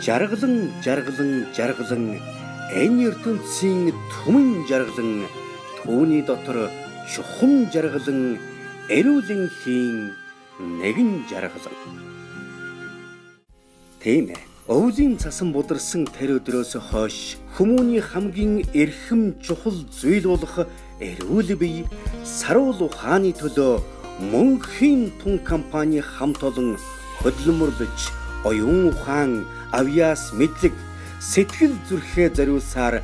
Жаргалан жаргалан энэ ертөнцийн түмэн жаргалан түүний дотор шухам жаргалан эрүүлэнхийн нэгэн жаргалан. Тийм ээ. Өвлийн цасан бударсан тэр өдрөөс хойш хүмүүний хамгийн эрхэм чухал зүйл болох эрүүл бие саруул ухааны төлөө мөнхийн тун компани хамт олон хөдөлмөрлөж оюун ухаан авьяас мэдлэг сэтгэл зүрхээ зориулсаар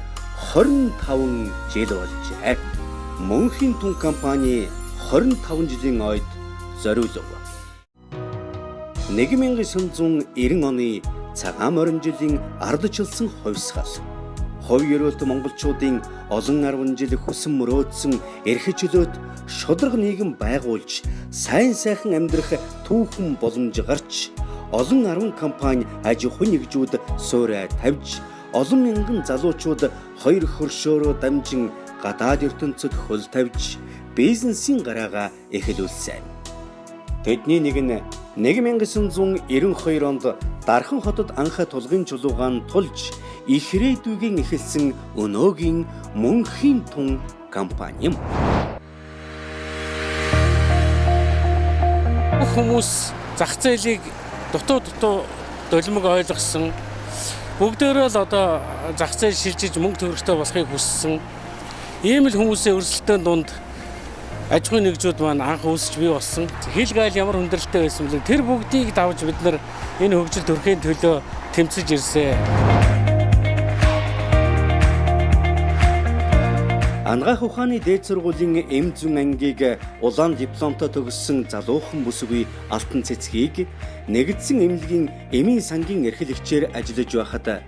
25 жил болжээ. Мөнхийн тун компани 25 жилийн ойд зориулв. 1990 оны цагаан морин жилийн ардчилсан хувьсгал. Хувь ёроолт монголчуудын олон 10 жил хүсэн мөрөөдсөн эрх чөлөөт шударга нийгэм байгуулж сайн сайхан амьдрах түүхэн боломж гарч олон 10 компани аж ахуй нэгжүүд суурай тавьж олон мянган залуучууд хоёр хөршөөрөө дамжин гадаад ертөнцид хөл тавьж бизнесийн гараага эхлүүлсэн. Тэдний нэг нь 1992 онд Дархан хотод анх тулгын чулуугаан тулж их ирээдүйн эхэлсэн өнөөгийн мөнхийн тун компани юм. Хүмүүс зах зээлийг дутуу долимог ойлгосон. Бүгдээрээ л одоо зах зээл шилжиж мөнгө төгрөгтэй болохыг хүссэн. Ийм л хүмүүсийн өрсөлдөөн дунд аж ахуй нэгжүүд маань анх үүсч бий болсон. Хил гайл ямар хүндрэлтэй байсан бэ? Тэр бүгдийг давж бид нар энэ хөгжил төрхийн төлөө тэмцэж ирсэн. Ангаах ухааны дээд сургуулийн Эмзэн ангийг улаан дипломтой төгссөн залуухан бүсгүй Алтан цэцгийг нэгдсэн эмнэлгийн эмийн сангийн эрхлэгчээр ажиллаж байхад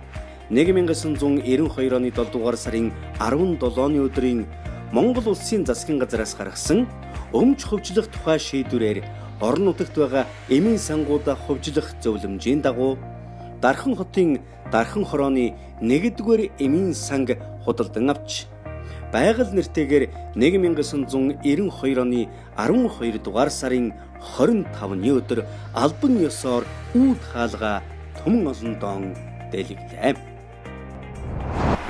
1992 оны 7 дугаар сарын 17-ны өдрийн Монгол улсын засгийн газраас гаргасан өмч хөгжлөх тухай шийдвэрээр орон нутагт байгаа эмийн сангуудаа хөгжлөх зөвлөмжийн дагуу Дархан хотын Дархан хорооны 1-р эмийн санг худалдан авч байгаль нэртэйгээр 1992 оны 12 дугаар сарын 25-ны өдөр албан ёсоор үүд хаалга түмэн олон доон дэлгэглээ.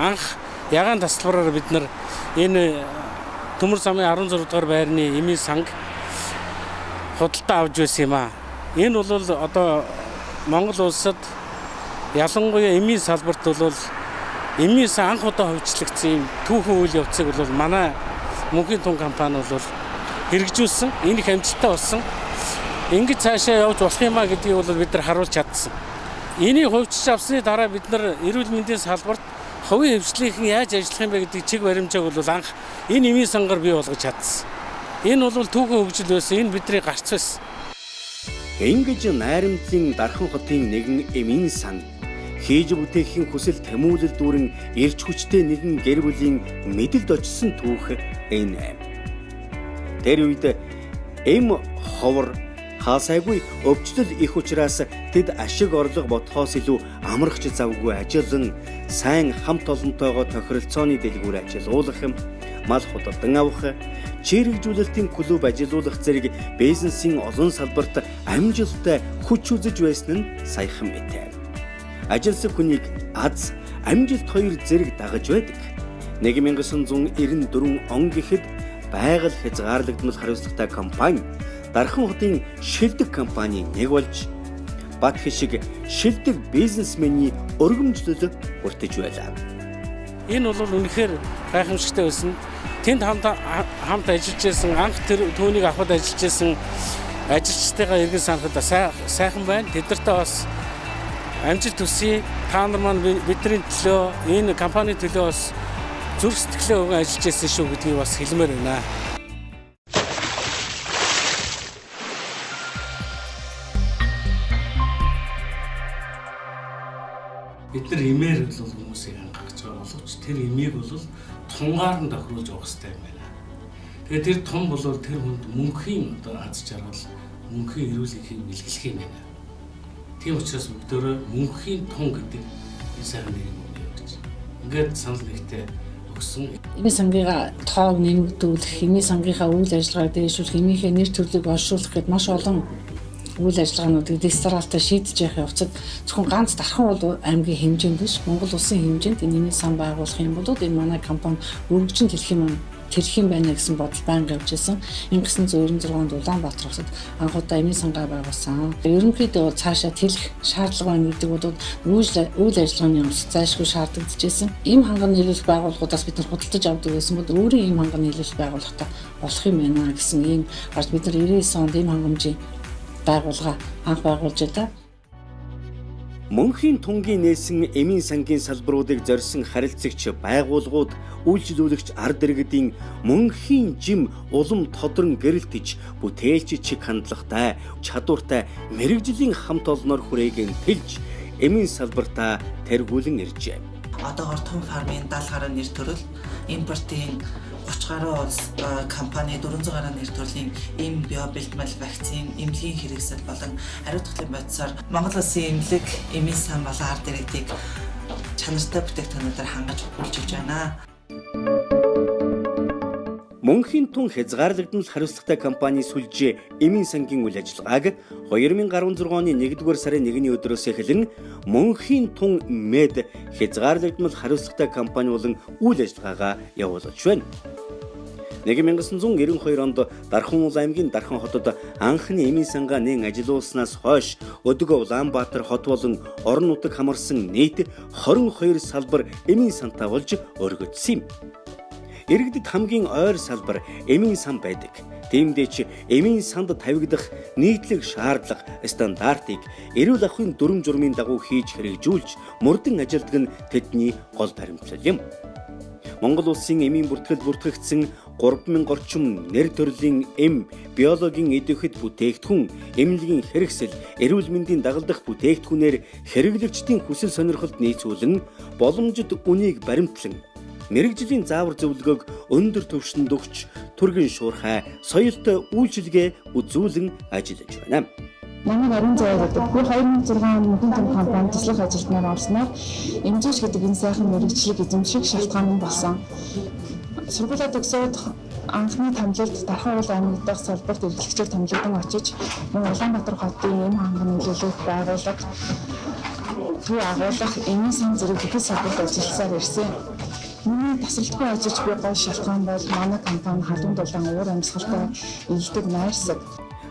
Анх ягаан тасалбараар бид нар энэ төмөр замын 16 дугаар байрны эмийн санг худалдаа авч байсан юм аа. Энэ бол одоо Монгол улсад ялангуяа эмийн салбарт бол эмийн сан анх удаа хөгжлөгдсөн түүхэн үйл явцыг бол манай мөнхийн тун компани бол хэрэгжүүлсэн. Энэ их амжилттай болсон. Ингэж цаашаа явж болох юм а гэдгийг бол бид нар харуулж чадсан. Энийг хувьчилж авсны дараа бид нар эрүүл мэндийн салбарт хувийн хвшлийнхэн яаж ажиллах юм бэ гэдэг чиг баримжааг бол анх энэ эмийн сангаар бий болгож чадсан. Энэ бол түүхэн хөгжил байсан. Энэ бидний гарц байсан. Ингэж найрамдлын Дархан хотын нэгэн эмийн сан хийж бүтээхийн хүсэл тэмүүлэл дүүрэн ирж хүчтэй нэгэн гэр бүлийн мэдэлд очсон түүх энэ. Тэр үед эм ховор хаасайгүй өвчлөл их учраас тэд ашиг орлого бодхоос илүү амарч завгүй ажиллан сайн хамт олонтойгоо тохиролцооны дэлгүүр ажиллуулах юм, мал худалдан авах, чирэгжүүлэлтийн клуб ажиллуулах зэрэг бизнесийн олон салбарт амжилттай хүч үзэж байсан нь саяхан мэт. Ажилсан хүнийг аз амжилт хоёр зэрэг дагаж байдаг. 1994 он гэхэд байгаль хязгаарлагдмал хариуцлагатай компани Дархан хотын шилдэг компани нэг болж бат хишиг шилдэг бизнесмений өргөмжлөл хүртэж байлаа. Энэ бол үнэхээр гайхамшигтай байсан. Тэнд хамт ажиллаж байсан анх тэр түүнийг авахд ажиллаж байсан ажилчдаагаа эргэн санахад сайхан байна. Тэднэртээ бас амжилт хүсье. Та нар маань бидний төлөө энэ компани төлөө бас зүрх сэтгэлээ өгөн ажиллаж байсан шүү гэдгийг бас хэлмээр байна. Бид нар эмээр бол хүмүүсийг хангаж байгаа боловч тэр эмийг бол тунгаар нь тохируулж явах хэрэгтэй юм байна. Тэгээд тэр тун бол тэр хүнд мөнхийн одоо аз жаргал, мөнхийн эрүүл энхийг бэлгэлэх юм байна. Тийм учраас бүгдөө мөнхийн тун гэдэг энэ сайн нэг юм явуулж. Ингээд санал нэгтэй өгсөн. Эмийн сангийнхаа тоог нэмэгдүүлэх, эмийн сангийнхаа үйл ажиллагааг дэвшүүлэх, эмийнхээ нэр төрлийг олшуулах гэд маш олон үйл ажиллагаануудыг дистратаа шийдэж явах явцад зөвхөн ганц Дархан аймгийн хэмжээнд биш Монгол улсын хэмжээнд энэ эмийн сан байгуулах юм бол энэ манай компани өргөжинд тэрх юм байна гэсэн бодол байнга явж байсан. 1996 онд Улаанбаатар хотод анхудаа эмийн сангаа байгуулсан. Ерөнхийдөө цаашаа тэлэх шаардлага байна гэдэг бодоод үйл ажиллагааны өмс зайлшгүй шаардлагадчихсэн. Эм ханган нийлүүлэх байгууллагуудаас бид нар худалдаж авдаг байсан бол өөрийн эм ханган нийлүүлэх байгууллагатай болох юм байна гэсэн ийм гарч бид нар 99 онд эм хангамжийн байгууллага анх байгуулж байлаа. Мөнхийн тунгийн нээсэн эмийн сангийн салбаруудыг зорьсон харилцагч байгууллагууд үйлчлүүлэгч ард иргэдийн мөнхийн жим улам тодрон гэрэлтэж бүтээлч чиг хандлагатай чадвартай мэрэгжлийн хамт олноор хүрээгийн тэлж эмийн салбартаа тэргүүлэн иржээ. Одоогоор том фармын 70 гаруй нэр төрөл, импортын 30 гаруй улс компани 400 гаруй нэр төрлийн эм био бэлтгэл вакцин, эмнэлгийн хэрэгсэл болон хариуцлагын бодисоор Монгол улсын эмнэлэг, эмийн сан болон ард иргэдийг чанартай бүтээгдэхүүнээр хангаж үйлчилж байна. Мөнхийн тун хязгаарлагдмал хариуцлагатай компани сүлжээ эмийн сангийн үйл ажиллагааг 2016 оны 1-р сарын 1-ний өдрөөс эхлэн Мөнхийн тун мед хязгаарлагдмал хариуцлагатай компани болон үйл ажиллагаагаа явуулж байна. 1992 онд Дархан аймгийн Дархан хотод анхны эмийн сангаа нээн ажиллуулснаас хойш өдгөө Улаанбаатар хот болон орон нутаг хамарсан нийт 22 салбар эмийн сантай болж өргөжсөн юм. Иргэдэд хамгийн ойр салбар эмийн сан байдаг. Тиймдээ ч эмийн санд тавигдах нийтлэг шаардлага стандартыг эрүүл ахуйн дүрм журмын дагуу хийж хэрэгжүүлж мөрдөн ажилдаг нь тэдний гол баримтлал юм. Монгол улсын эмийн бүртгэл бүртгэгдсэн 3000 орчим нэр төрлийн эм, биологийн идэвхит бүтээгдэхүүн, эмнэлгийн хэрэгсэл, эрүүл мэндийн дагалдах бүтээгдэхүүнээр хэрэглэгчдийн хүсэл сонирхолд нийцүүлэн боломжит үнийг баримтлан мэрэгжлийн заавар зөвлөгөөг өндөр түвшинд өгч түргэн шуурхай соёлтой үйлчилгээ үзүүлэн ажиллаж байна. Манай нарийн зай гэдэг бүр 2006 онд мөнхийн тун компани туслах ажилтнаар орсноор эмзүүч гэдэг энэ сайхан мэрэгчлэг эзэмших шалтгаан нь болсон. Сургуулиуд төгсөөд анхны томилолд Дархан аймаг дахь салбарт эрхлэгчээр томилогдсон очиж Улаанбаатар хотын эм ханган нийлүүлэх байгууллага төв агуулгах эмийн сан зэрэг бүхэл салбарт ажилласаар ирсэн. Миний тасралтгүй ажиллаж буй гол шалтгаан бол манай компани халуун дулаан уур амьсгалтай илдэг найрсаг.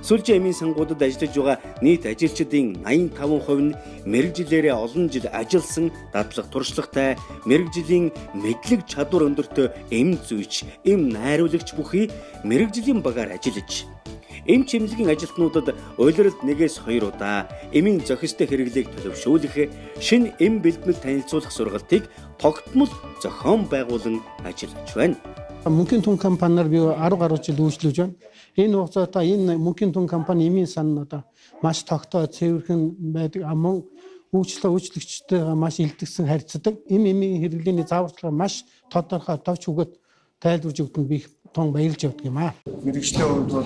Сүлжээ эмийн сангуудад ажиллаж байгаа нийт ажилчдын 85% нь мэрэгжилээрээ олон жил ажилласан дадлаг туршлагатай мэрэгжлийн мэдлэг чадвар өндөртэй эм зүйч, эм найруулагч бүхий мэрэгжлийн багаар ажиллаж эм чимлэгийн ажилтнуудад улиралд 1-2 удаа эмийн зохистой хэрэглээг төлөвшүүлэх, шинэ эм бэлтгэл танилцуулах сургалтыг тогтмол зохион байгуулан ажиллаж байна. Мөнхийн тун компаниар би 10 гаруй жил үйлчлүүлж байна. Энэ хугацаанд энэ Мөнхийн тун компани эмийн сан одоо маш тогтоо цэвэрхэн байдаг. Мөн үйлчлэгчтэй маш илтгэсэн харьцдаг. Эмийн хэрэглээний зааварчилгаа маш тодорхой товч өгöd тайлбарж өгдөг би тун баярлж явдаг юм аа. Мэргэжлийн хувьд бол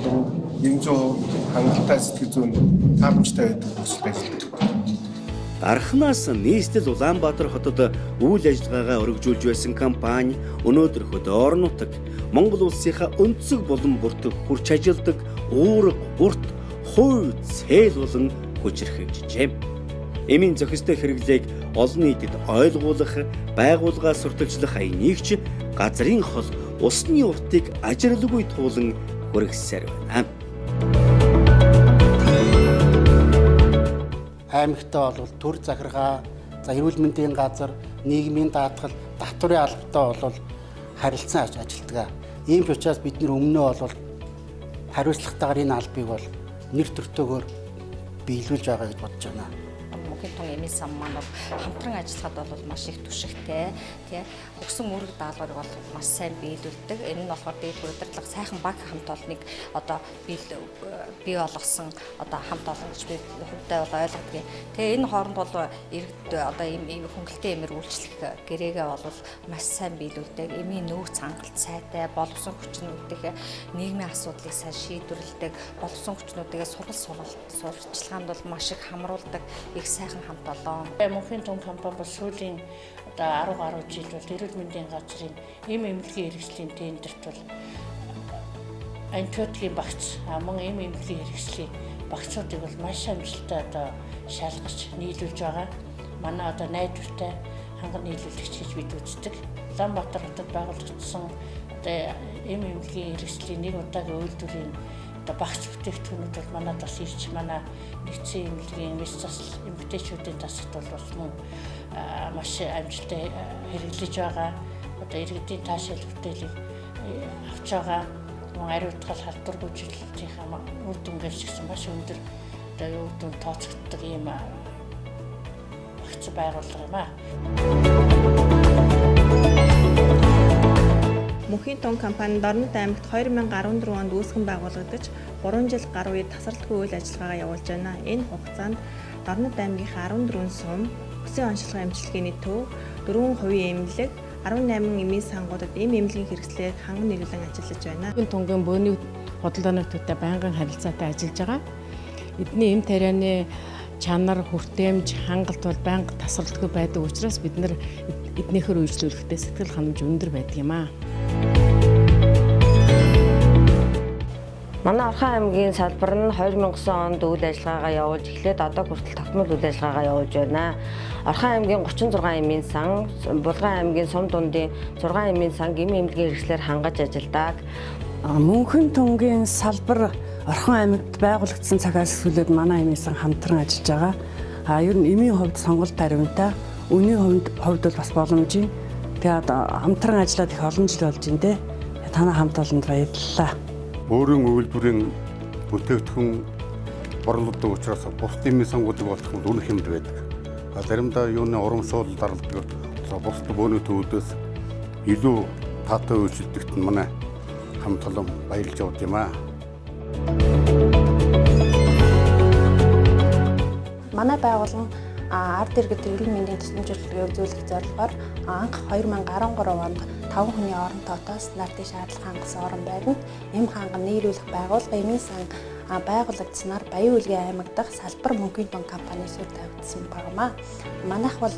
100% хангалттай сэтгэл зүйн тааламжтай байдаг төсөлд ажилладаг. Дарханаас нийслэл Улаанбаатар хотод үйл ажиллагаагаа өргөжүүлж байсан компани өнөөдөр хөдөө орон нутаг Монгол улсынхаа өнцөг болон бүртэг хурц ажилдаг уурга, урт, хувь, цээл болон хүчирхэгжжээ. Эмийн зохистой хэрэглээг олон нийтэд ойлгуулах, байгууллагаа сурталчлах аяныг ч газрын хол усны уртыг ажирлгүй туулан хүргэсээр байна. Аймагтаа бол төр захиргаа, эрүүл мэндийн газар, нийгмийн даатгал, татварын албатай бол харилцан ажилладаг. Ийм ч учраас бид нар өмнөө бол хариуцлагатайгаар энэ албыг бол нэр төртөөгөр биелүүлж байгаа гэж бодож байна. Мөнхийн тун эмийн сан маань бол хамтран ажиллахад бол маш их түшигтэй, тий. Өгсөн үүрэг даалгаврыг бол маш сайн биелүүлдэг. Энэ нь болохоор дээд удирдлага сайхан баг хамт олныг одоо бий болгосон одоо хамт олон гэж би хувьдаа бол ойлгодог. Тэгээ энэ хооронд бол иргэд одоо ийм хөнгөлтэй эмээр үйлчлэх гэрээгээ бол маш сайн биелүүлдэг. Эмийн нөөц хангалт сайтай, боловсон хүчнүүдийн нийгмийн асуудлыг сайн шийдвэрлэдэг, боловсон хүчнүүдээ сурталчилгаанд бол маш их хамруулдаг. Их сайхан хамт олон. Мөнхийн тун компани бол сүүлийн одоо 10 гаруй жил бол эрүүл мэндийн газрын эм эмнэлгийн хэрэгслийн тендерт бол антибиотикийн багц мөн эм эмнэлгийн хэрэгслийн багцуудыг бол маш амжилттай одоо шалгаж нийлүүлж байгаа. Манай одоо найдвартай ханган нийлүүлэгч гэж бид үздэг. Улаанбаатар хотод байгуулагдсан одоо эмнэлгийн хэрэгслийн нэг удаагийн үйлдвэрийн одоо багц бүтээгдэхүүнүүд бол манад бас ирж манай нэгдсэн эмнэлгийн мэс засал эмгтээчүүдийн засагт бол бас мөн маш амжилттай хэрэглэж байгаа. Одоо иргэдийн таашаал бүтээлийг авч байгаа. Мөн ариутгал халдвар гүйцэтгэлтийн үр дүнгээр шигсэн маш өндөр одоо үр дүн тооцогддог ийм багц байгууллага юм аа. Мөнхийн тун компани Дорнод аймагт 2014 онд үүсгэн байгуулагдаж 3 жил гаруй үед тасралтгүй үйл ажиллагаагаа явуулж байна. Энэ хугацаанд Дорнод аймгийнхаа 14 сум, өсвийн онцлог эмчилгээний төв, 4% эмнэлэг, 18 эмийн сангуудад эмнэлгийн хэрэгслээр ханган нийлүүлэн ажиллаж байна. Мөнхийн тунгийн бөөний бодлооны төвтэй байнгын харилцаатай ажиллаж байгаа. Эдний эм тарианы чанар, хүртээмж, хангалт бол байнга тасралтгүй байдаг учраас бид нар эднийхэр үйлчлүүлэхдээ сэтгэл ханамж өндөр байдаг юм аа. Манай Орхон аймгийн салбар нь 2009 онд үйл ажиллагаагаа явуулж эхлээд одоо хүртэл тогтмол үйл ажиллагаагаа явуулж байна. Орхон аймгийн 36 эмийн сан, Булган аймгийн Сум дундын 6 эмийн сан эмийн эмнэлгийн хэрэгслээр хангаж ажилладаг. Мөнхийн тунгийн салбар Орхон аймагт байгуулагдсан цагаас эхлээд манай эмийн сан хамтран ажиллаж байгаа. Ер нь эмийн хувьд сонголт хариунтай, үнийн хувьд бол бас боломжийн. Тэгээд хамтран ажиллаад их олон жил болж байна те. Танай хамт олонд баярлалаа. Өөрийн үйлдвэрийн бүтээгдэхүүн борлуулдаг учраас бус эмийн сангуудыг олох нь үнэх хэмд байдаг. Заримдаа юуны урамшуул даралдаг. Бусд бөөний төвүүдээс илүү таатай үйлчлэгдэгт нь манай хамт олон баярлж явд юм аа. Манай байгууллага ард иргэд эрүүл мэндийн тусламжуулалтыг үзүүлэх зорилгоор анх 2013 онд 5 хүний орон тоотоос нартын шаардлага хангасан орон байранд эм ханган нийлүүлэх байгууллага эмийн сан байгуулагдсанаар Баян Үлгийн аймаг дахь салбар мөнхийн тун компани суурь тавигдсан багмаа. Манайх бол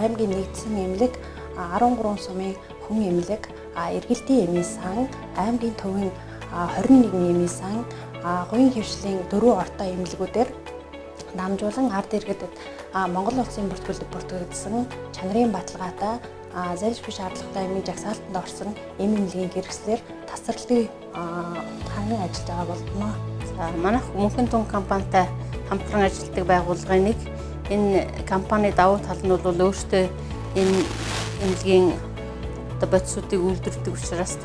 аймгийн нэгдсэн эмнэлэг 13 сумын хүн эмнэлэг, эргэлтийн эмийн сан, аймгийн төвийн 21 эмийн сан, гуйн хөвшлийн 4 ортой эмнэлгүүдээр намжуулан ард иргэдэд Монгол улсын бүртгүүлэгдсэн чанарын баталгаатай залшгүй шаардлагатай эмийн жагсаалтанд орсон эм эмнэлгийн хэрэгслээр тасралтгүй ханган ажиллаж байгаа болно. Манайх Мөнхийн тун компанитай хамтран ажилладаг байгууллагын нэг. Энэ компани давуу тал нь бол өөртөө энэ эмнэлгийн бодисуудыг үйлдвэрлэдэг учраас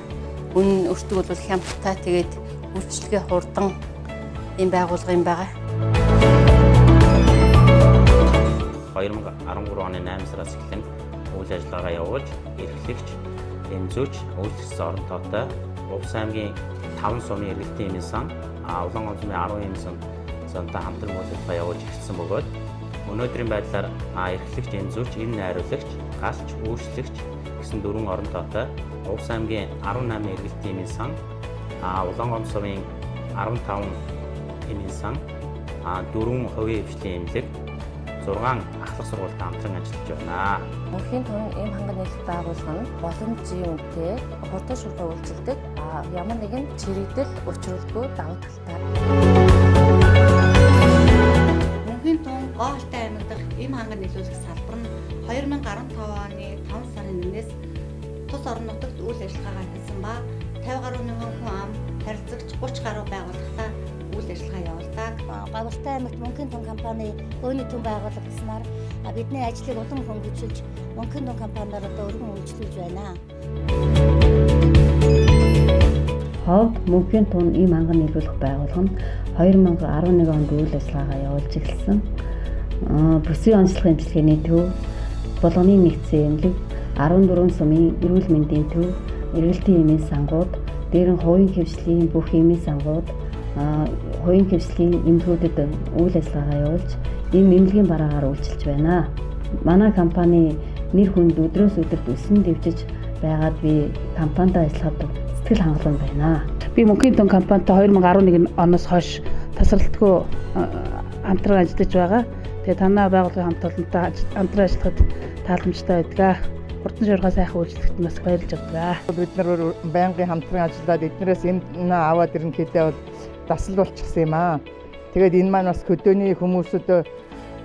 үнэн өртөг бол хямдтай тэгээд үйлчлэгээ хурдан энэ байгууллага юм байгаа. 2013 оны 8 сараас эхлэн үйл ажиллагаагаа явуулж, эрхлэгч, эмзүүч, үйлчлэгчсэн орон тоотой Увс аймгийн 5 сумын эргэлтийн эмийн сан, Улаангон сумын 10 эмийн сантай хамтран үйл ажиллагаа явуулж эхэлсэн бөгөөд өнөөдрийн байдлаар эрхлэгч, эмзүүч, эм найруулагч, галч, үйлчлэгч гэсэн 4 орон тоотой Увс аймгийн 18 эргэлтийн эмийн сан, Улаангон сумын 15 эмийн сан, 4 хувийн хвшлийн эмнэлэг, 6 ахлах сургуультай хамтран ажиллаж байна. Мөнхийн тун эм ханган нийлүүлэх байгууллага нь боломжийн үнэтэй хурдан шуурхай үйлчилдэг ямар нэгэн чирэгдэл учруулдаггүй давуу талтай. Мөнхийн тун Гоолтай аймаг дахь эм ханган нийлүүлэх салбар нь 2015 оны 5 сарын 1-ээс тус орон нутагт үйл ажиллагаагаа хийсэн ба 50 гаруй мянган хүн ам харилцагч 30 гаруй байгууллагатай үйл ажиллагаа явуулдаг. Гоолтай аймагт Мөнхийн тун компани бөөний түн байгуулагдсанаар бидний ажлыг улам хөнгөлүүлж Мөнхийн тун компаниар одоо өргөн үйлчлүүлж байна. Ховд Мөнхийн тун эм ханган нийлүүлэх байгууллага нь 2011 онд үйл ажиллагаагаа явуулж эхэлсэн. Бүсийн онцлог эмчилгээний төв, болгоны нэгдсэн эмнэлэг, 14 сумын эрүүл мэндийн төв, эргэлтийн эмийн сангууд, дээрэн хувийн хвшлийн бүх эмийн сангууд, хувийн хвшлийн эмнэлгүүдэд үйл ажиллагаагаа явуулж эм эмнэлгийн бараагаар үйлчилж байна. Манай компани нэр хүнд өдрөөс өдөрт өсөн дэвжиж байгаад би компанитай ажиллахад сэтгэл хангалуун байна. Би Мөнхийн тун компанитай 2011 оноос хойш тасралтгүй хамтран ажиллаж байгаа. Тэгээ танай байгууллагын хамт олонтой хамтран ажиллахад тааламжтай байдаг. Хурдан шуурхай сайхан үйлчлэгт нас баярлж байгаа. Бид нар байнгын хамтран ажиллаад эднээс энэ аваад ирнэ хэдээ бол дасал болчихсон юм аа. Тэгээд энэ маань бас хөдөөний хүмүүсд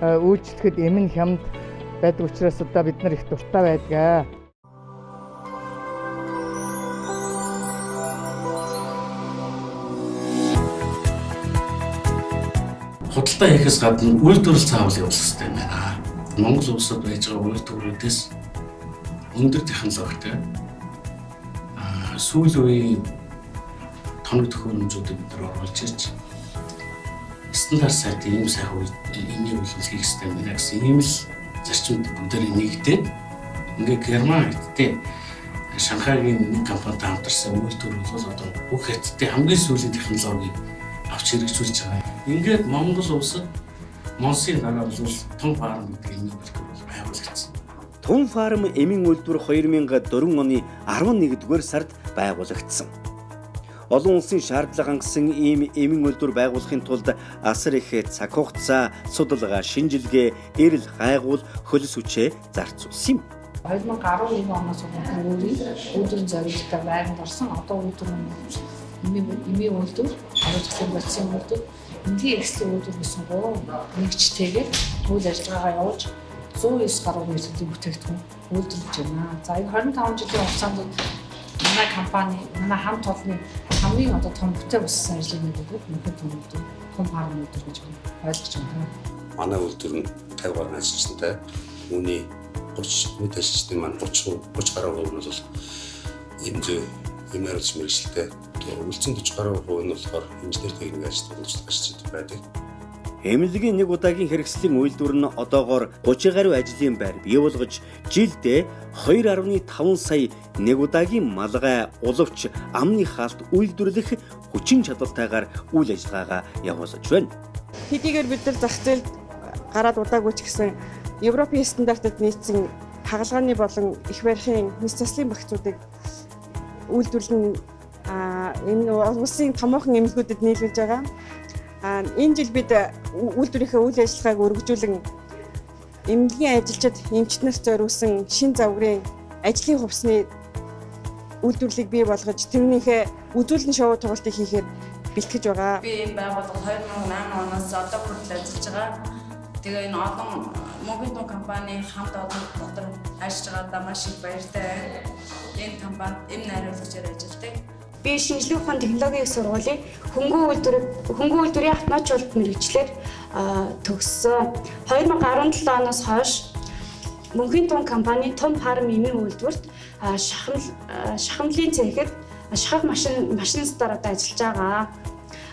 үйлчлэхэд эмэн хямд байдаг учраас одоо бид нар их дуртай байдаг. Худалдаа хийхээс гадна үйлдвэрлэл заавал явуулах хэрэгтэй юм байна. Монгол улсад байж байгаа үйлдвэрлэлээс өндөр технологитой сүүлийн үеийн тоног төхөөрөмжүүдийг бид нар оруулж ирж стандарт сайтай ийм сайхан энийг үйлдвэрлэх хэрэгтэй байна гэсэн ийм л зарчимд бүгдээрээ нэгдээд ингээ Герман хэдтэй Шанхайгийн нэг компанитай хамтарсан үйлдвэрлэл бол одоо бүх хэдтэй хамгийн сүүлийн технологиг авч хэрэгжүүлж байгаа. Ингээд Монгол улсад Монсын дараа бол том фарм гэдэг энэ үйлдвэрлэл байгуулагдсан. Том фарм эмийн үйлдвэр 2004 оны 11-р сард байгуулагдсан. Олон улсын шаардлага хангасан ийм эмийн үйлдвэр байгуулахын тулд асар их цаг хугацаа, судалгаа, шинжилгээ, эрэл хайгуул, хөлс хүчээ зарцуулсан юм. 2011 оноос үйлдвэрийн зорилготой байранд орсон. Одоо эмийн үйлдвэр, хариуцлагын болсон үйлдвэр, эмнэлгийн эрхслийн үйлдвэр гэсэн 3 нэгжтэйгээр үйл ажиллагаагаа явуулж 109 гаруй үйлдвэрлэлийн бүтээгдэхүүн үйлдвэрлэж байна. За энэ 25 жилийн хугацаанд манай компани, манай хамт олонны хамгийн одоо том бүтээл болсон ажлын нэг мөнхөн төлөвлөлт том фарм үйлдвэр гэж ойлгож байна. Манай үйлдвэр нь 50 гаруй ажилчтай. Үүний 30 мэд ажилчдын маань 30 гаруй хувь нь бол эмнэлгийн мэргэжилтэй. Үлдсэн 40 гаруй хувь нь болохоор инженер техник ажилчид байдаг. Эмнэлгийн нэг удаагийн хэрэгслийн үйлдвэр нь одоогоор 30 гаруй ажлын байр бий болгож жилдээ 2.5 сая нэг удаагийн малгай, уловч, амны хаалт үйлдвэрлэх хүчин чадалтайгаар үйл ажиллагаагаа явуулж байна. Хэдийгээр бид нар зах зээлд гараад удаагүй ч гэсэн Европын стандартад нийцсэн хагалгааны болон их барихын мэс заслын багцуудыг үйлдвэрлэн энэ улсын томоохон эмнэлгүүдэд нийлүүлж байгаа. Энэ жил бид үйлдвэрийнхээ үйл ажиллагааг өргөжүүлэн эмнэлгийн ажилчид эмчит нарт зориулсан шин загварын ажлын хувцсны үйлдвэрлэлийг бий болгож тэрнийхээ үзүүлэн шоу тоглолтыг хийхээр бэлтгэж байгаа. Би энэ байгууллага 2008 оноос одоо хүртэл ажиллаж байгаа. Тэгээ энэ олон мөнгөний том компани хамт олон дотор ажиллаж байгаадаа маш их баяртай. Энэ компанид эмнэ хариуцлагчаар ажилладаг. Би шинжлэх ухааны технологийн сургуулийн хөнгөн үйлдвэрийн автоматжуулалт мэргэжлэр төгссөн. 2017 оноос хойш мөнхийн том компани том фарм эмийн үйлдвэрт шахамлын цэхэд шахах машинистаар одоо ажиллаж байгаа.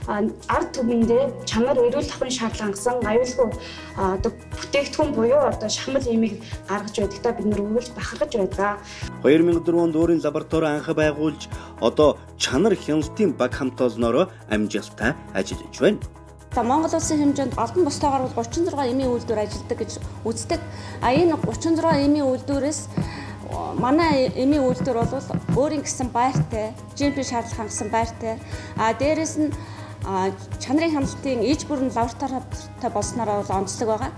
Ард түмэндээ чанар эрүүл ахуйн шаардлага хангасан аюулгүй одоо бүтээгдэхүүн буюу одоо шахмал эмийг гаргаж байдагтаа бид нар үргэлж бахархаж байдаг. 2004 онд өөрийн лаборатори анх байгуулж одоо чанар хяналтын баг хамт олноор амжилттай ажиллаж байна. Монгол улсын хэмжээнд олон бостойгоор 36 эмийн үйлдвэр ажилладаг гэж үздэг. Энэ 36 эмийн үйлдвэрээс манай эмийн үйлдвэр бол өөрийн гэсэн байртай, GMP шаардлага хангасан байртай. Дээрээс нь чанарын хяналтын иж бүрэн лабораторитой болсноор бол онцлог байгаа.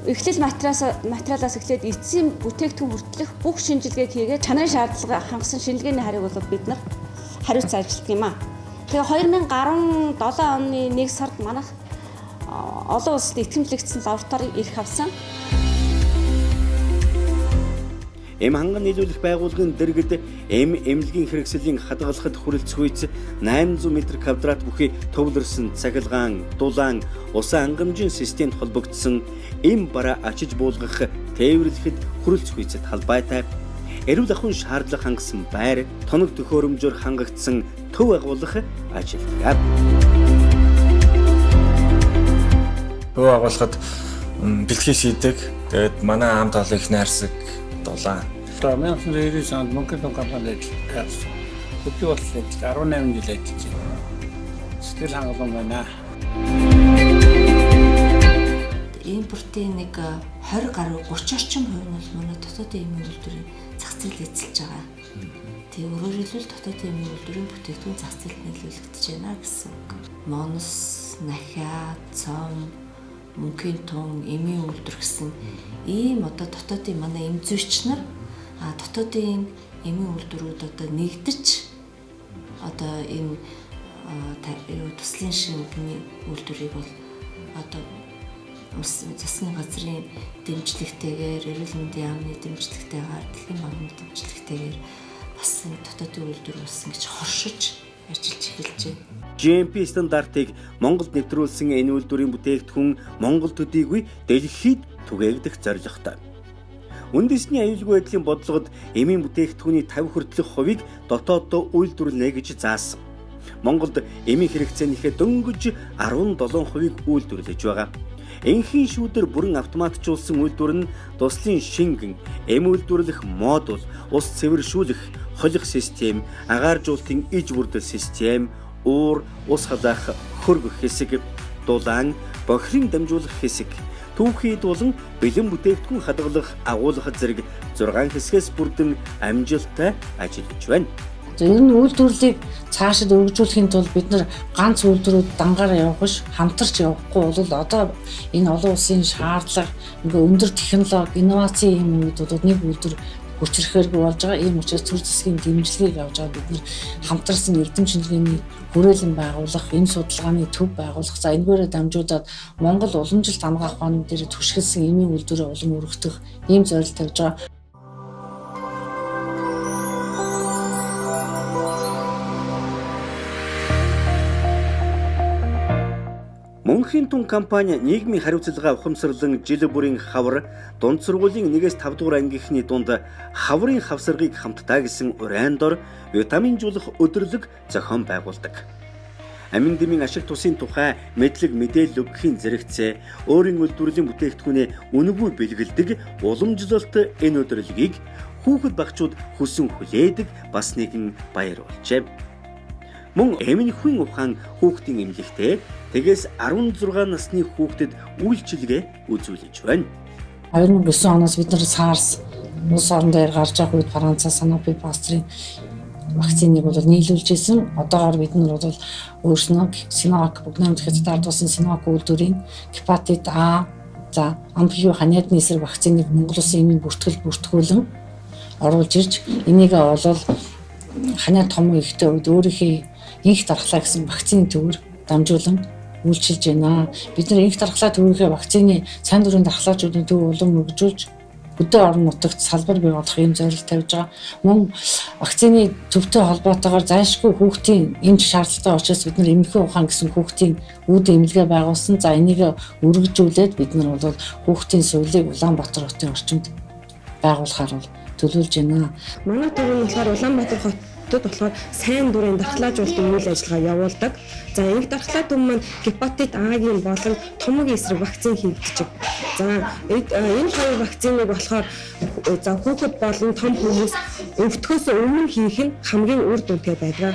Эхлэл материалаас эхлээд эцсийн бүтээгдэхүүн хүртэлх бүх шинжилгээг хийгээд чанарын шаардлага хангасан шинжилгээний харийг бол бид нар хариуцсан ажилладаг юм аа. Тэгээ 2017 оны 1 сард манайх олон улсад итгэмжлэгдсэн лаборатори ирэх авсан. Эм ханган нийлүүлэх байгууллагын дэргэд эмнэлгийн хэрэгслийн хадгалахад хүрэлцэх үйц 800 м2 бүхий төвлөрсөн цахилгаан, дулаан, усан хангамжийн системд холбогдсон эм бараа ачиж буулгах, тээвэрлэхэд хүрэлцэх үйцэд халбайтай эрүүл ахуйн шаардлага хангасан байр, тоног төхөөрөмжөөр хангагдсан төв агуулгах ажилладаг. Төв агуулгад бэлтгэл хийдэг. Тэгээд манай хамт олон их найрсаг дулаан. 1990 онд мөнхийн том компанид ажилласан. Хөдөө боловсрол 18 жил ажиллаж байна. Сэтгэл хангалуун байна. Импортын нэг 20 гаруй 30 орчим хувь нь бол манай дотоодын эмийн үйлдвэрийн зах зээлд эзэлж байгаа. Тэгээ өөрөөр хэлбэл дотоодын эмийн үйлдвэрийн бүтээгдэхүүн зах зээлд нөлөөлөгдөж байна гэсэн үг. Монос, нахиа, цом, мөнхийн том эмийн үйлдвэр гэсэн ийм одоо дотоодын манай эмзүүрч нар дотоодын эмийн үйлдвэрүүд одоо нэгдэж одоо энэ туслын шингэний үйлдвэрийг бол одоо улс засгийн газрын дэмжлэгтэйгээр, эрүүл мэндийн яамны дэмжлэгтэйгээр, дэлхийн банкны дэмжлэгтэйгээр бас дотоодын үйлдвэр болсон гэж хоршиж ажиллаж эхэлжээ. GMP стандартыг Монголд нэвтрүүлсэн энэ үйлдвэрийн бүтээгдэхүүн Монгол төдийгүй дэлхийд түгээгдэх зорилготой. Үндэсний аюулгүй байдлын бодлогод эмийн бүтээгдэхүүний 50% дотооддоо үйлдвэрлэнэ гэж заасан. Монголд эмийн хэрэгцээнийхээ дөнгөж 17% үйлдвэрлэж байгаа. Энхийн шүүдэр бүрэн автоматжуулсан үйлдвэр нь туслын шингэн, эм үйлдвэрлэх модуль, ус цэвэршүүлэх, холих систем, агааржуулалтын иж бүрдэл систем, уур, ус халаах хөргөх хэсэг, дулаан, бохирын дамжуулах хэсэг, түүхий болон бэлэн бүтээгдэхүүн хадгалах, агуулгах зэрэг 6 хэсгээс бүрдэн амжилттай ажиллаж байна. Ер нь үйлдвэрлэлийг цаашид өргөжүүлэхийн тулд бид нар ганц үйлдвэрүүд дангаараа явах биш, хамтарч явахгүй бол одоо энэ олон улсын шаардлага, өндөр технологи, инновацийн юм үйлдвэрүүд нэг үйлдвэр хүчрэхээргүй болж байгаа. Ийм учраас төр засгийн дэмжлэгийг авч байгаа бид нар хамтарсан эрдэм шинжилгээний хүрээлэн байгуулах, энэ судалгааны төв байгуулах. За энэгээр дамжуулаад Монгол уламжилт хамгаалах ухааны дээр түшгэлсэн эмийн үйлдвэрээ улам өргөх ийм зорилт тавьж байгаа. Мөнхийн тун компани нийгмийн хариуцлага ухамсарлан жил бүрийн хавар, дунд сургуулийн 1-5 дугаар ангийнхны дунд хаврын хавсаргыг хамтдаа гэсэн уран дор витаминжуулах өдөрлөг зохион байгуулдаг. Амин дэмийн ашиг тусын тухай мэдлэг мэдээлэл өгөхийн зэрэгцээ өөрийн үйлдвэрлэлийн бүтээгдэхүүнээ үнэгүй бэлгэлдэг уламжлалт энэ өдөрлөгийг хүүхэд багчууд хүсэн хүлээдэг бас нэгэн баяр болжээ. Мөн эмнэхүйн ухаан хүүхдийн эмнэлэгтээ тэгээс 16 насны хүүхдэд үйлчилгээ үзүүлж байна. 2009 оноос бид нар SARS улс орон дээр гарч байгаа үед Францаас Sanofi Pasteur-ийн вакциныг бол нийлүүлж исэн. Одоогоор бид нар бол өөрснөө Sinovac бүгд хятад улсын Sinovac үйлдвэрийн гепатит А, за ампио ханиадны эсрэг вакциныг Монгол улсын эмийн бүртгүүлэн оруулж ирж энийг бол ханиад том ихтэй үед өөрийнхөө инх дархлаа гэсэн вакцины төвөр дамжуулан үйлчилж байна. Бид нар инх дархлаа төвийнхээ вакцины сайн дурын дархлаачдын төв улам өргөжүүлж өдөө орон нутагт салбар бий болох юм зорилт тавьж байгаа. Мөн вакцины төвтэй холбоотойгоор зайлшгүй хүүхдийн эмч шаардлагатай учраас бид нар эмнэлгийн ухаан гэсэн хүүхдийн үүд эмнэлгээ байгуулсан. За энийг өргөжүүлээд бид нар бол хүүхдийн сувлыг Улаанбаатар хотын орчинд байгуулахаар бол төлөвлөж байна. Манай төв нь болохоор Улаанбаатар хотод болохоор сайн дурын дархлаажуулалтын үйл ажиллагаа явуулдаг. За инх дархлаа төв маань гепатит А-гийн болон томгийн эсрэг вакцин хийгдэж байна. За энэ хоёр вакциныг болохоор за хүүхэд болон том хүмүүс өвдөхөөс өмнө хийх нь хамгийн үр дүнтэй байдаг.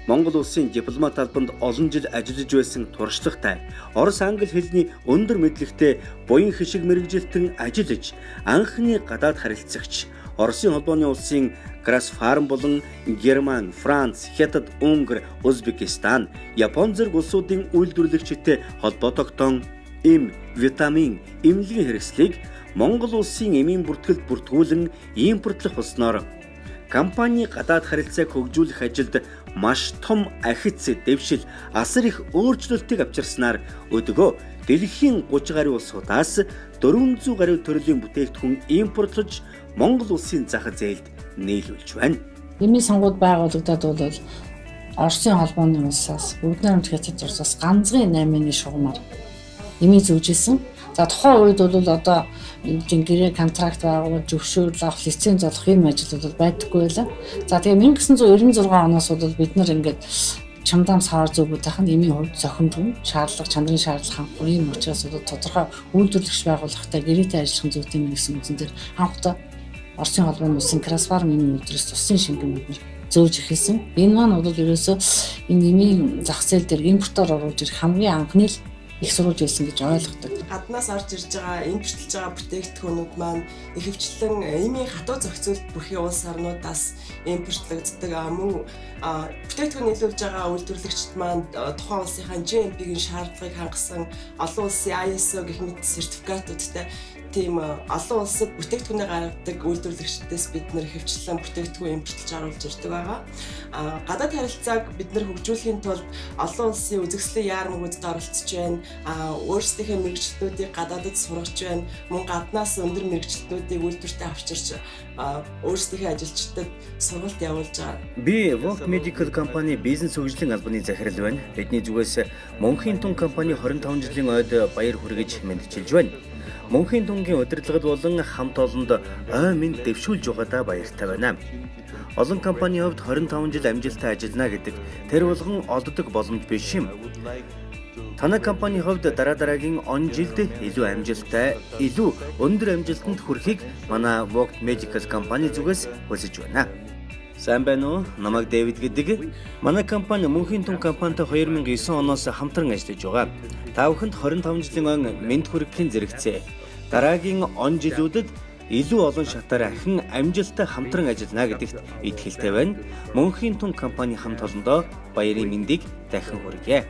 Монгол улсын дипломат албанд олон жил ажиллаж байсан туршлагатай, Орос англи хэлний өндөр мэдлэгтэй буян хишиг мэргэжилтэн ажиллаж, анхны гадаад харилцагч, Оросын холбооны улсын Красфарм болон Герман, Франц, Хятад, Унгар, Узбекистан, Япон зэрэг улсуудын үйлдвэрлэгчтэй холбоо тогтоон эм, витамин, эмнэлгийн хэрэгслийг Монгол улсын эмийн бүртгэлд бүртгүүлэн импортлох болсноор компани гадаад харилцааг хөгжүүлэх ажилд маш том ахиц дэвшил асар их өөрчлөлтийг авчирснаар өдгөө дэлхийн 30 гаруй улсуудаас 400 гаруй төрлийн бүтээгдэхүүн импортлож Монгол улсын зах зээлд нийлүүлж байна. Эмийн сонгууд байгуулагдаад бол Оросын холбооны улсаас бүгд найрамд хятад улсаас ганцхан 8-ны шугамар эмийн зүүжсэн. За тухайн үед бол одоо гэрээ контракт байгуулж зөвшөөрөл авах, лиценз олох юм ажил бол байдаггүй байлаа. За тэгээ 1996 оноос бол бид нар ингээд чамдаам саар зүгүүд ахын эмийн хувьд зохимжгүй шаардлага, чанарын шаардлага хангахгүй юм учраас бол тодорхой үйлдвэрлэгч байгууллагатай гэрээтэй ажиллах зүйтэй мэн гэсэн үгэн дээр анхудаа Оросын холбооны улсын Красфарм эмийн үйлдвэрээс тусын шингэнүүд нар зөөж эхэлсэн. Энэ маань бол ерөөсөө энэ эмийн зах зээл дээр импортоор оруулж ирэх хамгийн анхны их сурвалж байсан гэж ойлгодог. Гаднаас орж ирж байгаа импортлж байгаа бүтээгдэхүүнүүд маань ихэвчлэн эмийн хатуу зохицуулт бүхий улс орнуудаас импортлогддог. Мөн бүтээгдэхүүн нийлүүлж байгаа үйлдвэрлэгчид маань тухайн улсынхаа GMP-ийн шаардлагыг хангасан олон улсын ISO гэх мэт сертификатуудтай тийм олон улсад бүтээгдэхүүнээ гаргадаг үйлдвэрлэгчдээс бид нэр хөвчлэн бүтээгдэхүүн импортлж оруулж ирдэг байгаа. Гадаад харилцааг бид нэр хөгжүүлэхийн тулд олон улсын үзэсгэлэн яармагуудад оролцож байна. Өөрсдийнхөө мэргэжилтнүүдийг гадаадд сургаж байна. Мөн гаднаас өндөр мэргэжилтнүүдийг үйлдвэртээ авчирч өөрсдийнхөө ажилчдад сургалт явуулж байгаа. Би Vogue Medical компани бизнес хөгжлийн албаны захирал байна. Бидний зүгээс Мөнхийн тун компани 25 жилийн ойд баяр хүргэж мэдчилж байна. Мөнхийн тунгийн удирдлагад болон хамт олонд ой мэнд дэвшүүлж байгаадаа баяртай байна. Олон компанийн хувьд 25 жил амжилттай ажиллана гэдэг тэр болгон олддог боломж биш юм. Танай компанийн хувьд дараагийн он жилд илүү амжилттай, илүү өндөр амжилтанд хүрэхийг манай Vogue Medical компани зүгээс хүсэж байна. Сайн байна уу? Намайг Дэвид гэдэг. Манай компани Мөнхийн тун компанитай 2009 оноос хамтран ажиллаж байгаа. Та бүхэнд 25 жилийн он мэд хүрэхийн зэрэгцээ. Дараагийн он жилүүдэд илүү олон шатаар ахин амжилттай хамтран ажиллана гэдэгт итгэлтэй байна. Мөнхийн тун компани хамт олондоо баярын мэндийг дахин хүргье.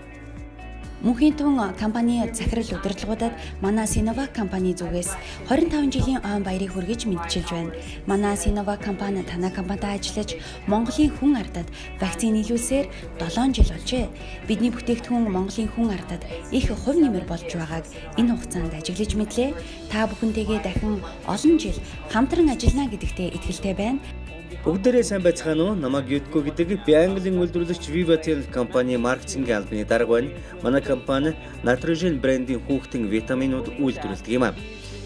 Мөнхийн тун компани захирал удирдлагуудад манай Sinovac компани зүгээс 25 жилийн он баярыг хүргэж мэдчилж байна. Манай Sinovac компани танай компанитай ажиллаж Монголын хүн ардад вакцин нийлүүлсээр 7 жил болжээ. Бидний бүтээгдэхүүн Монголын хүн ардад их хувь нэмэр болж байгааг энэ хугацаанд ажиглаж мэдлээ. Та бүхэнтэйгээ дахин олон жил хамтран ажиллана гэдэгтээ итгэлтэй байна. Бүгдээрээ сайн байцгаана уу? Намайг Юдко гэдэг. Би Английн үйлдвэрлэгч Vivatel компани маркетингийн албаны дарга байна. Манай компани Natrogen брендийн хүүхдийн витаминууд үйлдвэрлэдэг юм аа.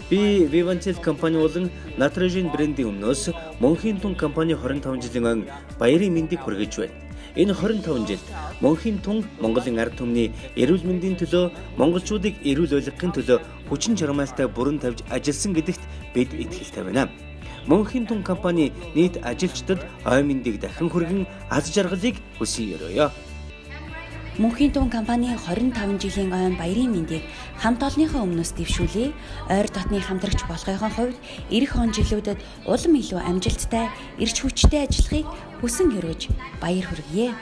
Би Vivatel компани болон Natrogen брендийн өмнөөс Мөнхийн тун компани 25 жилийн он баярын мэндийг хүргэж байна. Энэ 25 жилд Мөнхийн тун Монголын ард түмний эрүүл мэндийн төлөө, монголчуудыг эрүүл байлгахын төлөө хүчин чармайлтай бүрэн тавьж ажилласан гэдэгт бид итгэлтэй байна. Мөнхийн тун компани нийт ажилчдад ой мэндийг дахин хүргэн аз жаргалыг хүсье өрөөё. Мөнхийн тун компани 25 жилийн ойн баярын мэндийг хамт олонныхоо өмнөөс дэвшүүлээ. Ойр дотны хамтрагч болохын хувьд эх он жилүүдэд улам илүү амжилттай, эрч хүчтэй ажиллахыг хүсэн өрөөж баяр хүргье.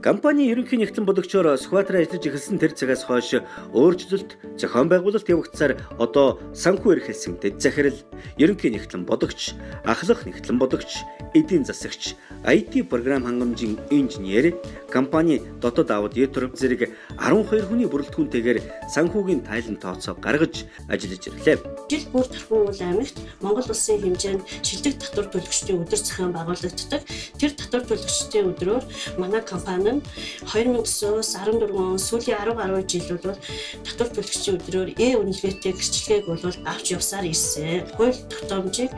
Компани ерөнхий нэгтлэн бодогчоор Скватер ажиллаж эхэлсэн тэр цагаас хойш өөрчлөлт, зохион байгуулалт явагдсаар одоо санхүү эрхэлсэн дэд захирал, ерөнхий нэгтлэн бодогч, ахлах нэгтлэн бодогч, эдийн засагч, IT програм хангамжийн инженер, компани дотоод аудитор зэрэг 12 хүний бүрэлдэхүүнтэйгээр санхүүгийн тайлан тооцоо гаргаж ажиллаж ирлээ. Жил бүр тархуу үйл аймагт Монгол улсын хэмжээнд шилдэг татвар төлөгчдийн өдөр зохион байгуулагддаг. Тэр татвар төлөгчдийн өдрөөр манай компани 2009-өөс 14 он сүүлийн 10 гаруй жил бол татвар төлөгчдийн өдрөөр үнэлгээтэй гэрчлэгийг бол авч явсаар ирсэн. Хууль тогтоомжийг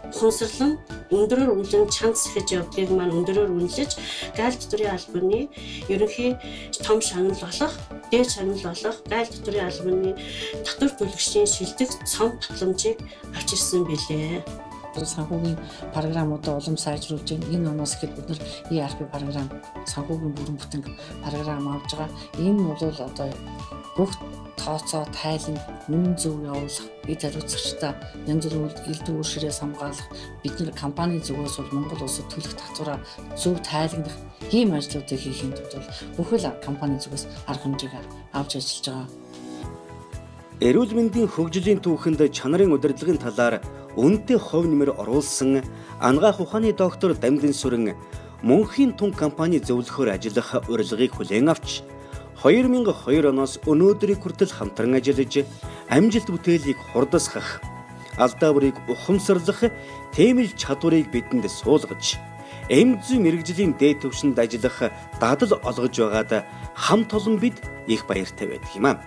ухамсарлан өндөрөөр үнэлэн чанд сахиж явдгийг маань өндөрөөр үнэлж гайл татврын албаны ерөнхий том шагнал болох, дээд шагнал болох гайл татврын албаны татвар төлөгчдийн шилдэг цом батламжийг авч ирсэн билээ. Санхүүгийн програмуудаа улам сайжруулж байна. Энэ оноос ихэд бид нар ERP програм, санхүүгийн бүрэн бүтэн програм авж байгаа. Энэ бол одоо бүх тооцоо, тайлан, нэн зөв явуулах, эд хариуцагчдаа янз бүрийн элдв үйлшрээс хамгаалах, бид нар компани зүгээс бол Монгол улсад төлөх татвараа зөв тайлгнах ийм ажлуудыг хийхэд бол бүхэл компани зүгээс арга хэмжээг авч ажиллаж байгаа. Эрүүл мэндийн хөгжлийн түүхэнд чанарын удирдлагын талаар үнэтэй хувь нэмэр оруулсан анагаах ухааны доктор Дамдын Сүрэн Мөнхийн тун компани зөвлөхөөр ажиллах урилгыг хүлээн авч 2002 оноос өнөөдрийг хүртэл хамтран ажиллаж амжилт бүтээлийг хурдасгах, алдаа бүрийг ухамсарлах тэмэл чадварыг бидэнд суулгаж, эмзэн мэрэгжлийн дээд түвшинд ажиллах дадал олгож байгаад хамт олон бид их баяртай байдаг юм аа.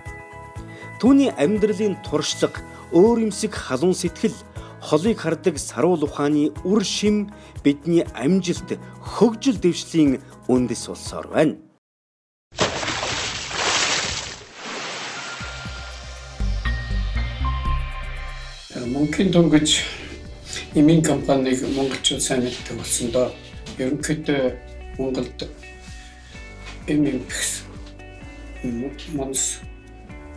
Түүний амьдралын туршлага, өөр юмсэг халуун сэтгэл, холыг хардаг саруул ухааны үр шим бидний амжилт, хөгжил дэвшлийн үндэс болсоор байна. Мөнхийн тун гэж эмийн компаниг монголчууд сайн мэддэг болсондоо ерөнхийдөө Монголд эмийн монс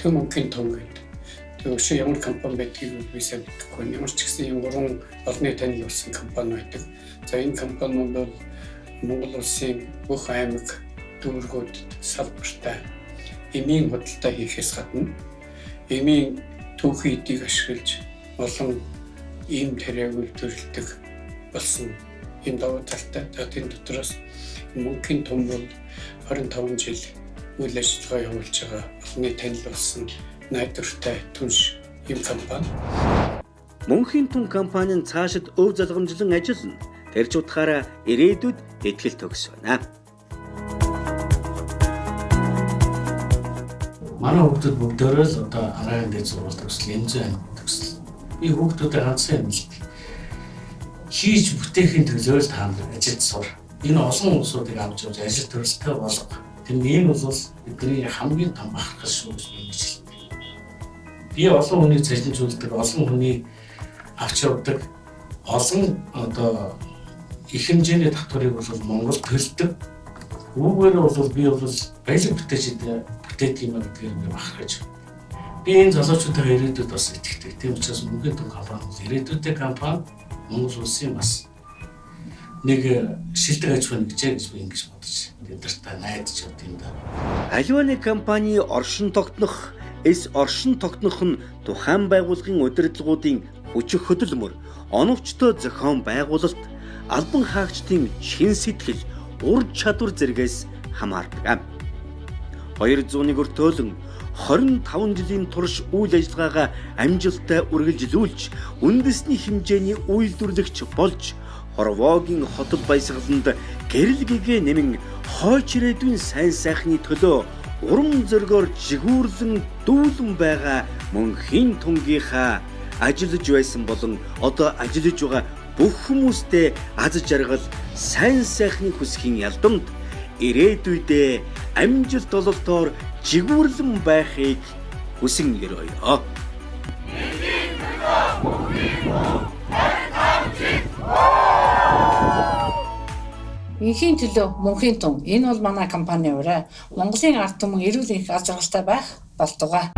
Мөнхийн тун гэдэг. Өшөө ямар компани байдгийг би сайн мэдэхгүй. Ямар ч гэсэн юм гурван олонний танил болсон компани байдаг. За энэ компани бол Монгол улсын бүх аймаг дүүргүүд салбартай эмийн худалдаа хийхээс гадна эмийн түүхий эдийг ашиглаж олон ийм тариаг үйлдвэрлэдэг болсон ийм давуу талтай. Тэгээд дотроос мөнхийн том бол 25 жил үйл ажиллагаа явуулж байгаа олонний танил болсон найдвартай түнш ийм компани. Мөнхийн тун компанийн цаашид өв залгамжлан ажиллана. Тэрч утгаараа ирээдүйд итгэл төгс байна. Манай хүүхдүүд бүгдөө л одоо агаарын дээд сургууль төгсөл, эмзэн төгсөл. Би хүүхдүүдэд ганцхан юм л хийж бүтээхийн төлөө л та ажилд сур. Энэ олон улсуудыг авч явж ажил төрөлтэй болго. Тэр нь бол бидний хамгийн том бахархал шүү гэж хэлдэг. Би олон хүнийг цалинжуулдаг, олон хүнийг авч явдаг, олон одоо их хэмжээний татварыг бол Монгол төлдөг. Үүгээр бол би бол баялаг бүтээдэг юм гэдгээр би бахархаж байна. Би энэ залуучуудаа ирээдүйд бас итгэдэг. Тийм учраас мөнхийн тун компани бол ирээдүйдээ компани Монгол улсын бас нэг шилдэг аж ахуйн нэгжээ гэж би ингэж бодож эдэртээ найдаж явд юм да. Аливаа нэг компани оршин тогтнох, оршин тогтнох нь тухайн байгууллагын удирдлагуудын хүчих хөдөлмөр, оновчтой зохион байгуулалт, албан хаагчдын чин сэтгэл, ур чадвар зэргээс хамаардаг. 200-ыг өртөөлөн 25 жилийн турш үйл ажиллагаагаа амжилттай үргэлжлүүлж, үндэсний хэмжээний үйлдвэрлэгч болж, Хорвоогийн хотод баясгаланд гэрэл гэгээ нэмэн хойч ирээдүйн сайн сайхны төлөө урам зоригоор жигүүрлэн дүүлэн байгаа мөнхийн тунгийнхаа ажиллаж байсан болон одоо ажиллаж байгаа бүх хүмүүстээ аз жаргал, сайн сайхны хүсхийн ялдамд ирээдүйдээ амжилт ололтоор жигүүрлэн байхыг хүсэн өрөөё. Инхийн төлөө мөнхийн тун. Энэ бол манай компани ураа Монголын ард түмэн эрүүл их аз жаргалтай байх болтугай.